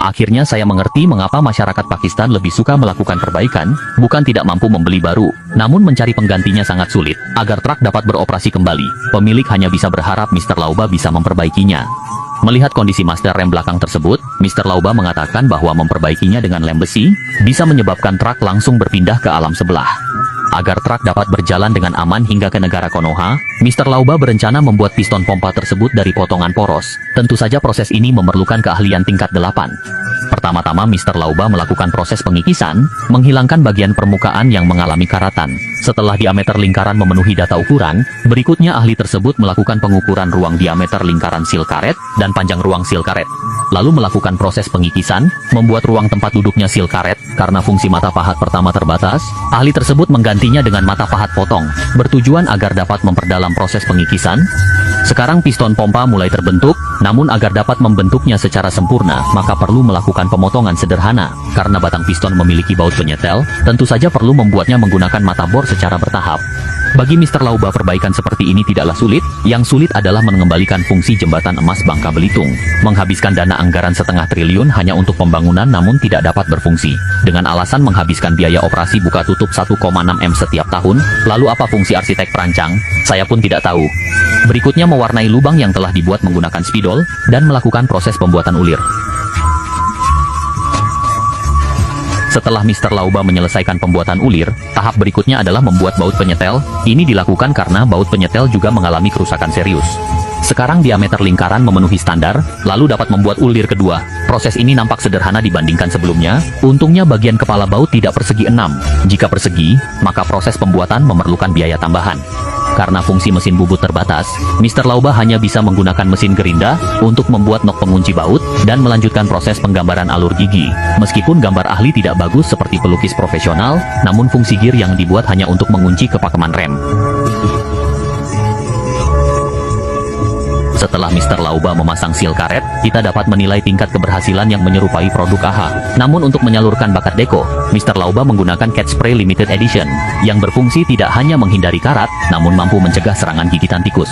Akhirnya saya mengerti mengapa masyarakat Pakistan lebih suka melakukan perbaikan, bukan tidak mampu membeli baru, namun mencari penggantinya sangat sulit. Agar truk dapat beroperasi kembali, pemilik hanya bisa berharap Mr. Lauba bisa memperbaikinya. Melihat kondisi master rem belakang tersebut, Mr. Lauba mengatakan bahwa memperbaikinya dengan lem besi, bisa menyebabkan truk langsung berpindah ke alam sebelah. Agar truk dapat berjalan dengan aman hingga ke negara Konoha, Mr. Lauba berencana membuat piston pompa tersebut dari potongan poros. Tentu saja proses ini memerlukan keahlian tingkat 8. Pertama-tama Mr. Lauba melakukan proses pengikisan, menghilangkan bagian permukaan yang mengalami karatan. Setelah diameter lingkaran memenuhi data ukuran, berikutnya ahli tersebut melakukan pengukuran ruang diameter lingkaran sil karet dan panjang ruang sil karet. Lalu melakukan proses pengikisan, membuat ruang tempat duduknya sil karet. Karena fungsi mata pahat pertama terbatas, ahli tersebut menggantinya dengan mata pahat potong, bertujuan agar dapat memperdalam proses pengikisan. Sekarang piston pompa mulai terbentuk, namun agar dapat membentuknya secara sempurna, maka perlu melakukan pemotongan sederhana. Karena batang piston memiliki baut penyetel, tentu saja perlu membuatnya menggunakan mata bor secara bertahap. Bagi Mr. Lauba, perbaikan seperti ini tidaklah sulit, yang sulit adalah mengembalikan fungsi jembatan emas Bangka Belitung. Menghabiskan dana anggaran 1/2 triliun hanya untuk pembangunan namun tidak dapat berfungsi. Dengan alasan menghabiskan biaya operasi buka tutup 1,6 M setiap tahun, lalu apa fungsi arsitek perancang? Saya pun tidak tahu. Berikutnya mewarnai lubang yang telah dibuat menggunakan spidol, dan melakukan proses pembuatan ulir. Setelah Mr. Lauba menyelesaikan pembuatan ulir, tahap berikutnya adalah membuat baut penyetel. Ini dilakukan karena baut penyetel juga mengalami kerusakan serius. Sekarang diameter lingkaran memenuhi standar, lalu dapat membuat ulir kedua. Proses ini nampak sederhana dibandingkan sebelumnya. Untungnya bagian kepala baut tidak persegi 6. Jika persegi, maka proses pembuatan memerlukan biaya tambahan. Karena fungsi mesin bubut terbatas, Mr. Lauba hanya bisa menggunakan mesin gerinda untuk membuat nok pengunci baut dan melanjutkan proses penggambaran alur gigi. Meskipun gambar ahli tidak bagus seperti pelukis profesional, namun fungsi gear yang dibuat hanya untuk mengunci kepakeman rem. Setelah Mr. Lauba memasang sil karet, kita dapat menilai tingkat keberhasilan yang menyerupai produk AHA. Namun untuk menyalurkan bakat deko, Mr. Lauba menggunakan Cat Spray Limited Edition, yang berfungsi tidak hanya menghindari karat, namun mampu mencegah serangan gigitan tikus.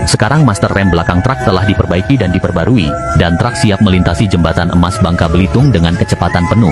Sekarang master rem belakang truk telah diperbaiki dan diperbarui, dan truk siap melintasi jembatan emas Bangka Belitung dengan kecepatan penuh.